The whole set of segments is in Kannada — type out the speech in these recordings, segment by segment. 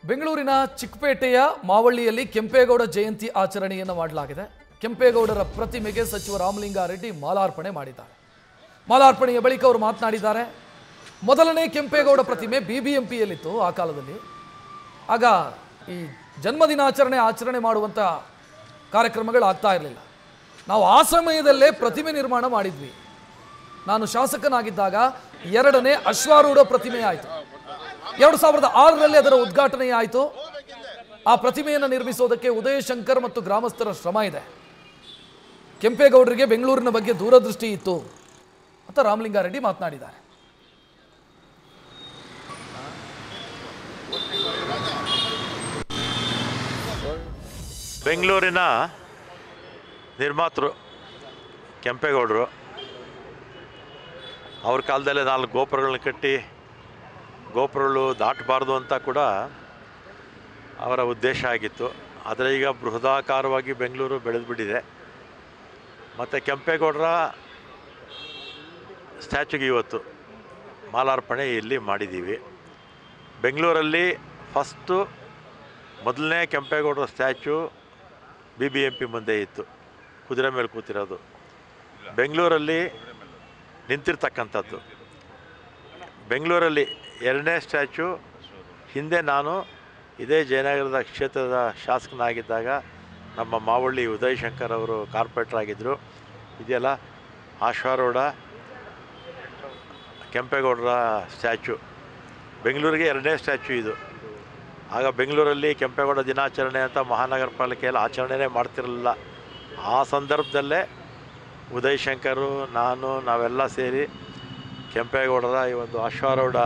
ಬೆಂಗಳೂರಿನ ಚಿಕ್ಕಪೇಟೆಯ ಮಾವಳ್ಳಿಯಲ್ಲಿ ಕೆಂಪೇಗೌಡ ಜಯಂತಿ ಆಚರಣೆಯನ್ನು ಮಾಡಲಾಗಿದೆ. ಕೆಂಪೇಗೌಡರ ಪ್ರತಿಮೆಗೆ ಸಚಿವ ರಾಮಲಿಂಗಾರೆಡ್ಡಿ ಮಾಲಾರ್ಪಣೆ ಮಾಡಿದ್ದಾರೆ. ಮಾಲಾರ್ಪಣೆಯ ಬಳಿಕ ಅವರು ಮಾತನಾಡಿದ್ದಾರೆ. ಮೊದಲನೇ ಕೆಂಪೇಗೌಡ ಪ್ರತಿಮೆ ಬಿಬಿಎಂಪಿಯಲ್ಲಿತ್ತು ಆ ಕಾಲದಲ್ಲಿ. ಆಗ ಈ ಜನ್ಮದಿನಾಚರಣೆ ಮಾಡುವಂಥ ಕಾರ್ಯಕ್ರಮಗಳು ಆಗ್ತಾ ಇರಲಿಲ್ಲ. ನಾವು ಆ ಸಮಯದಲ್ಲೇ ಪ್ರತಿಮೆ ನಿರ್ಮಾಣ ಮಾಡಿದ್ವಿ. ನಾನು ಶಾಸಕನಾಗಿದ್ದಾಗ ಎರಡನೇ ಅಶ್ವಾರೂಢ ಪ್ರತಿಮೆ ಆಯಿತು. 2006ರಲ್ಲಿ ಅದರ ಉದ್ಘಾಟನೆ ಆಯಿತು. ಆ ಪ್ರತಿಮೆಯನ್ನು ನಿರ್ಮಿಸೋದಕ್ಕೆ ಉದಯ ಶಂಕರ್ ಮತ್ತು ಗ್ರಾಮಸ್ಥರ ಶ್ರಮ ಇದೆ. ಕೆಂಪೇಗೌಡರಿಗೆ ಬೆಂಗಳೂರಿನ ಬಗ್ಗೆ ದೂರದೃಷ್ಟಿ ಇತ್ತು ಅಂತ ರಾಮಲಿಂಗಾರೆಡ್ಡಿ ಮಾತನಾಡಿದ್ದಾರೆ. ಬೆಂಗಳೂರಿನ ನಿರ್ಮಾತೃ ಕೆಂಪೇಗೌಡರು ಅವ್ರ ಕಾಲದಲ್ಲೇ 4 ಗೋಪುರಗಳನ್ನ ಕಟ್ಟಿ ಗೋಪುರಗಳು ದಾಟಬಾರ್ದು ಅಂತ ಕೂಡ ಅವರ ಉದ್ದೇಶ ಆಗಿತ್ತು. ಆದರೆ ಈಗ ಬೃಹದಾಕಾರವಾಗಿ ಬೆಂಗಳೂರು ಬೆಳೆದುಬಿಟ್ಟಿದೆ. ಮತ್ತು ಕೆಂಪೇಗೌಡರ ಸ್ಟ್ಯಾಚ್ಯುಗೆ ಇವತ್ತು ಮಾಲಾರ್ಪಣೆ ಇಲ್ಲಿ ಮಾಡಿದ್ದೀವಿ. ಬೆಂಗಳೂರಲ್ಲಿ ಮೊದಲನೇ ಕೆಂಪೇಗೌಡರ ಸ್ಟ್ಯಾಚ್ಯು BBMP ಮುಂದೆ ಇತ್ತು, ಕುದುರೆ ಮೇಲೆ ಕೂತಿರೋದು. ಬೆಂಗಳೂರಲ್ಲಿ ನಿಂತಿರ್ತಕ್ಕಂಥದ್ದು. ಬೆಂಗಳೂರಲ್ಲಿ ಎರಡನೇ ಸ್ಟ್ಯಾಚ್ಯು ಹಿಂದೆ ನಾನು ಇದೇ ಜಯನಗರದ ಕ್ಷೇತ್ರದ ಶಾಸಕನಾಗಿದ್ದಾಗ ನಮ್ಮ ಮಾವಳ್ಳಿ ಉದಯ್ ಶಂಕರ್ ಅವರು ಕಾರ್ಪೊರೇಟರ್ ಆಗಿದ್ದರು. ಇದೆಲ್ಲ ಅಶ್ವಾರೂಢ ಕೆಂಪೇಗೌಡರ ಸ್ಟ್ಯಾಚ್ಯು. ಬೆಂಗಳೂರಿಗೆ ಎರಡನೇ ಸ್ಟ್ಯಾಚ್ಯು ಇದು. ಆಗ ಬೆಂಗಳೂರಲ್ಲಿ ಕೆಂಪೇಗೌಡ ದಿನಾಚರಣೆ ಅಂತ ಮಹಾನಗರ ಪಾಲಿಕೆಯಲ್ಲಿ ಆಚರಣೆನೇ ಮಾಡ್ತಿರಲಿಲ್ಲ. ಆ ಸಂದರ್ಭದಲ್ಲೇ ಉದಯ್ ಶಂಕರು ನಾವೆಲ್ಲ ಸೇರಿ ಕೆಂಪೇಗೌಡರ ಈ ಒಂದು ಅಶ್ವಾರೂಢ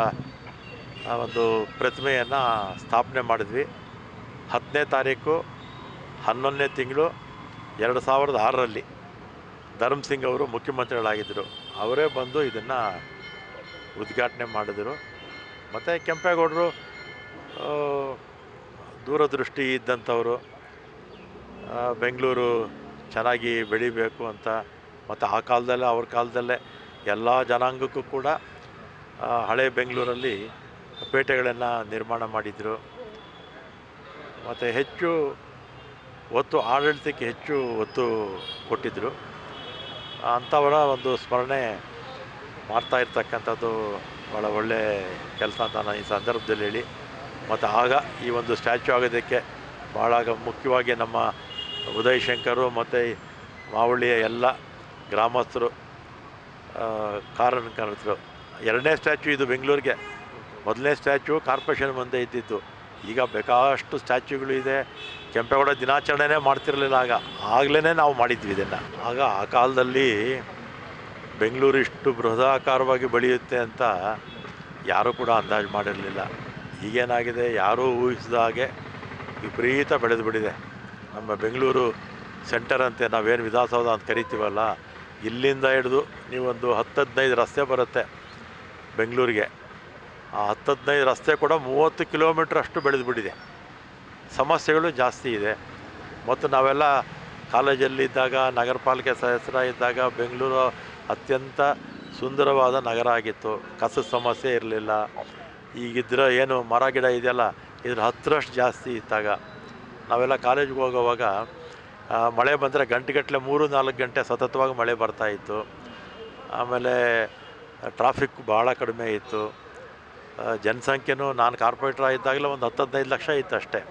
ಒಂದು ಪ್ರತಿಮೆಯನ್ನು ಸ್ಥಾಪನೆ ಮಾಡಿದ್ವಿ. 10ನೇ ತಾರೀಕು 11ನೇ ತಿಂಗಳು 2006ರಲ್ಲಿ ಧರ್ಮ್ ಸಿಂಗ್ ಅವರು ಮುಖ್ಯಮಂತ್ರಿಗಳಾಗಿದ್ದರು. ಅವರೇ ಬಂದು ಇದನ್ನು ಉದ್ಘಾಟನೆ ಮಾಡಿದರು. ಮತ್ತು ಕೆಂಪೇಗೌಡರು ದೂರದೃಷ್ಟಿ ಇದ್ದಂಥವರು. ಬೆಂಗಳೂರು ಚೆನ್ನಾಗಿ ಬೆಳಿಬೇಕು ಅಂತ, ಮತ್ತು ಆ ಕಾಲದಲ್ಲೇ ಅವ್ರ ಕಾಲದಲ್ಲೇ ಎಲ್ಲ ಜನಾಂಗಕ್ಕೂ ಕೂಡ ಹಳೆ ಬೆಂಗಳೂರಲ್ಲಿ ಪೇಟೆಗಳನ್ನು ನಿರ್ಮಾಣ ಮಾಡಿದರು. ಮತ್ತು ಹೆಚ್ಚು ಆಡಳಿತಕ್ಕೆ ಹೆಚ್ಚು ಒತ್ತು ಕೊಟ್ಟಿದ್ದರು. ಅಂಥವರ ಒಂದು ಸ್ಮರಣೆ ಮಾಡ್ತಾ ಇರ್ತಕ್ಕಂಥದ್ದು ಭಾಳ ಒಳ್ಳೆಯ ಕೆಲಸ ಅಂತ ನಾನು ಈ ಸಂದರ್ಭದಲ್ಲಿ ಹೇಳಿ. ಮತ್ತು ಆಗ ಈ ಒಂದು ಸ್ಟ್ಯಾಚ್ಯು ಆಗೋದಕ್ಕೆ ಭಾಳ ಮುಖ್ಯವಾಗಿ ನಮ್ಮ ಉದಯ್ ಶಂಕರು ಮತ್ತು ಮಾವಳ್ಳಿಯ ಎಲ್ಲ ಗ್ರಾಮಸ್ಥರು ಕಾರಣಕರ್ತರು. ಎರಡನೇ ಸ್ಟ್ಯಾಚ್ಯು ಇದು ಬೆಂಗಳೂರಿಗೆ. ಮೊದಲನೇ ಸ್ಟ್ಯಾಚ್ಯು ಕಾರ್ಪೊರೇಷನ್ ಮುಂದೆ ಇದ್ದಿತ್ತು. ಈಗ ಬೇಕಾಷ್ಟು ಸ್ಟ್ಯಾಚ್ಯುಗಳು ಇದೆ. ಕೆಂಪೇಗೌಡ ದಿನಾಚರಣೆನೇ ಮಾಡ್ತಿರಲಿಲ್ಲ. ಆಗಲೇ ನಾವು ಮಾಡಿದ್ವಿ ಇದನ್ನು. ಆ ಕಾಲದಲ್ಲಿ ಬೆಂಗಳೂರು ಇಷ್ಟು ಬೃಹದಾಕಾರವಾಗಿ ಬೆಳೆಯುತ್ತೆ ಅಂತ ಯಾರೂ ಕೂಡ ಅಂದಾಜು ಮಾಡಿರಲಿಲ್ಲ. ಈಗೇನಾಗಿದೆ, ಯಾರೂ ಊಹಿಸಿದ ಹಾಗೆ ವಿಪರೀತ ಬೆಳೆದುಬಿಟ್ಟಿದೆ. ನಮ್ಮ ಬೆಂಗಳೂರು ಸೆಂಟರ್ ಅಂತೆ ನಾವೇನು ವಿಧಾನಸೌಧ ಅಂತ ಕರಿತೀವಲ್ಲ, ಇಲ್ಲಿಂದ ಹಿಡಿದು ನೀವೊಂದು 10-15 ರಸ್ತೆ ಬರುತ್ತೆ ಬೆಂಗಳೂರಿಗೆ. ಆ 10-15 ರಸ್ತೆ ಕೂಡ 30 ಕಿಲೋಮೀಟ್ರ್ ಅಷ್ಟು ಬೆಳೆದುಬಿಟ್ಟಿದೆ. ಸಮಸ್ಯೆಗಳು ಜಾಸ್ತಿ ಇದೆ. ಮತ್ತು ನಾವೆಲ್ಲ ಕಾಲೇಜಲ್ಲಿದ್ದಾಗ, ನಗರ ಪಾಲಿಕೆ ಸದಸ್ಯರಾಗಿದ್ದಾಗ ಬೆಂಗಳೂರು ಅತ್ಯಂತ ಸುಂದರವಾದ ನಗರ ಆಗಿತ್ತು. ಕಸದ ಸಮಸ್ಯೆ ಇರಲಿಲ್ಲ. ಈಗಿದ್ರೆ ಏನು ಮರ ಗಿಡ ಇದೆಯಲ್ಲ, ಇದ್ರ 10ರಷ್ಟು ಜಾಸ್ತಿ ಇತ್ತಾಗ. ನಾವೆಲ್ಲ ಕಾಲೇಜ್ಗೆ ಹೋಗೋವಾಗ ಮಳೆ ಬಂದರೆ ಗಂಟೆಗಟ್ಟಲೆ 3-4 ಗಂಟೆ ಸತತವಾಗಿ ಮಳೆ ಬರ್ತಾಯಿತ್ತು. ಆಮೇಲೆ ಟ್ರಾಫಿಕ್ ಭಾಳ ಕಡಿಮೆ ಇತ್ತು. ಜನಸಂಖ್ಯೆನೂ ನಾನು ಕಾರ್ಪೊರೇಟರ್ ಆಗಿದ್ದಾಗಲೇ ಒಂದು 10-15 ಲಕ್ಷ ಇತ್ತು ಅಷ್ಟೇ.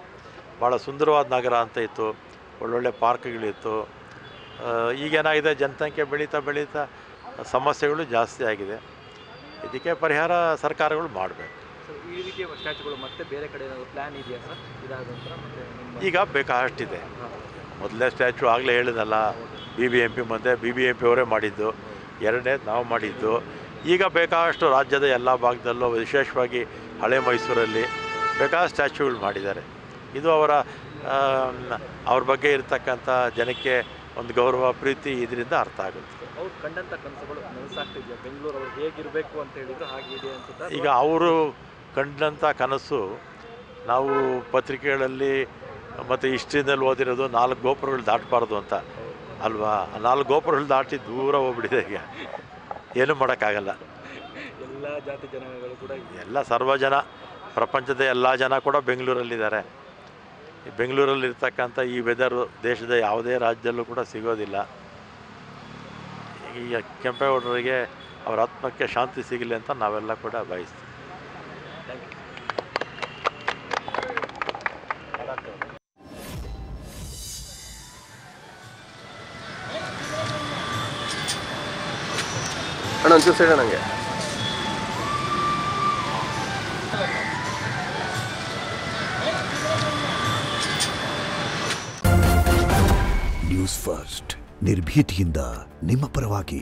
ಭಾಳ ಸುಂದರವಾದ ನಗರ ಅಂತ ಇತ್ತು. ಒಳ್ಳೊಳ್ಳೆ ಪಾರ್ಕ್ಗಳಿತ್ತು. ಈಗೇನಾಗಿದೆ, ಜನಸಂಖ್ಯೆ ಬೆಳೀತಾ ಸಮಸ್ಯೆಗಳು ಜಾಸ್ತಿ ಆಗಿದೆ. ಇದಕ್ಕೆ ಪರಿಹಾರ ಸರ್ಕಾರಗಳು ಮಾಡಬೇಕು. ಈ ರೀತಿಯ ಸ್ಟ್ಯಾಚ್ಯುಗಳು ಮತ್ತೆ ಬೇರೆ ಕಡೆ ಪ್ಲ್ಯಾನ್ ಇದೆಯಾ ಸರ್? ಈಗ ಬೇಕಾಷ್ಟಿದೆ. ಮೊದಲನೇ ಸ್ಟ್ಯಾಚ್ಯು ಆಗಲೇ ಹೇಳಿದಲ್ಲ, BBMP ಮುಂದೆ BBMP ಅವರೇ ಮಾಡಿದ್ದು. ಎರಡನೇ ನಾವು ಮಾಡಿದ್ದು. ಈಗ ಬೇಕಾದಷ್ಟು ರಾಜ್ಯದ ಎಲ್ಲ ಭಾಗದಲ್ಲೂ, ವಿಶೇಷವಾಗಿ ಹಳೆ ಮೈಸೂರಲ್ಲಿ ಬೇಕಾದಷ್ಟು ಸ್ಟ್ಯಾಚ್ಯುಗಳು ಮಾಡಿದ್ದಾರೆ. ಇದು ಅವ್ರ ಬಗ್ಗೆ ಇರತಕ್ಕಂಥ ಜನಕ್ಕೆ ಒಂದು ಗೌರವ, ಪ್ರೀತಿ ಇದರಿಂದ ಅರ್ಥ ಆಗುತ್ತೆ. ಅವ್ರು ಕಂಡಂಥ ಕನಸುಗಳು ನನಸಾಗ್ತಿದೆಯಾ? ಬೆಂಗಳೂರು ಅವ್ರು ಹೇಗಿರಬೇಕು ಅಂತ ಹೇಳಿದ್ರು ಹಾಗಿದೆ ಅನ್ಸುತ್ತಾ? ಈಗ ಅವರು ಕಂಡಂಥ ಕನಸು ನಾವು ಪತ್ರಿಕೆಗಳಲ್ಲಿ ಮತ್ತು ಹಿಸ್ಟ್ರಿನಲ್ಲಿ ಓದಿರೋದು 4 ಗೋಪುರಗಳು ದಾಟಬಾರ್ದು ಅಂತ ಅಲ್ವಾ. 4 ಗೋಪುರಗಳು ದಾಟಿ ದೂರ ಹೋಗ್ಬಿಟ್ಟಿದೆ. ಈಗ ಏನೂ ಮಾಡೋಕ್ಕಾಗಲ್ಲ. ಎಲ್ಲ ಜಾತಿ ಜನಾಂಗಗಳು ಕೂಡ ಎಲ್ಲ ಸರ್ವಜನ ಪ್ರಪಂಚದ ಎಲ್ಲ ಜನ ಕೂಡ ಬೆಂಗಳೂರಲ್ಲಿದ್ದಾರೆ. ಈ ಬೆಂಗಳೂರಲ್ಲಿರ್ತಕ್ಕಂಥ ಈ ವೆದರು ದೇಶದ ಯಾವುದೇ ರಾಜ್ಯದಲ್ಲೂ ಕೂಡ ಸಿಗೋದಿಲ್ಲ. ಈ ಕೆಂಪೇಗೌಡರಿಗೆ ಅವರ ಆತ್ಮಕ್ಕೆ ಶಾಂತಿ ಸಿಗಲಿ ಅಂತ ನಾವೆಲ್ಲ ಕೂಡ ಬಯಸ್ತೀವಿ. ಅಣ್ಣ ಒಂಚೂರು ಸೈಡ್ ನನಗೆ ನ್ಯೂಸ್ ಫಸ್ಟ್ ನಿರ್ಭೀತಿಯಿಂದ ನಿಮ್ಮ ಪರವಾಗಿ.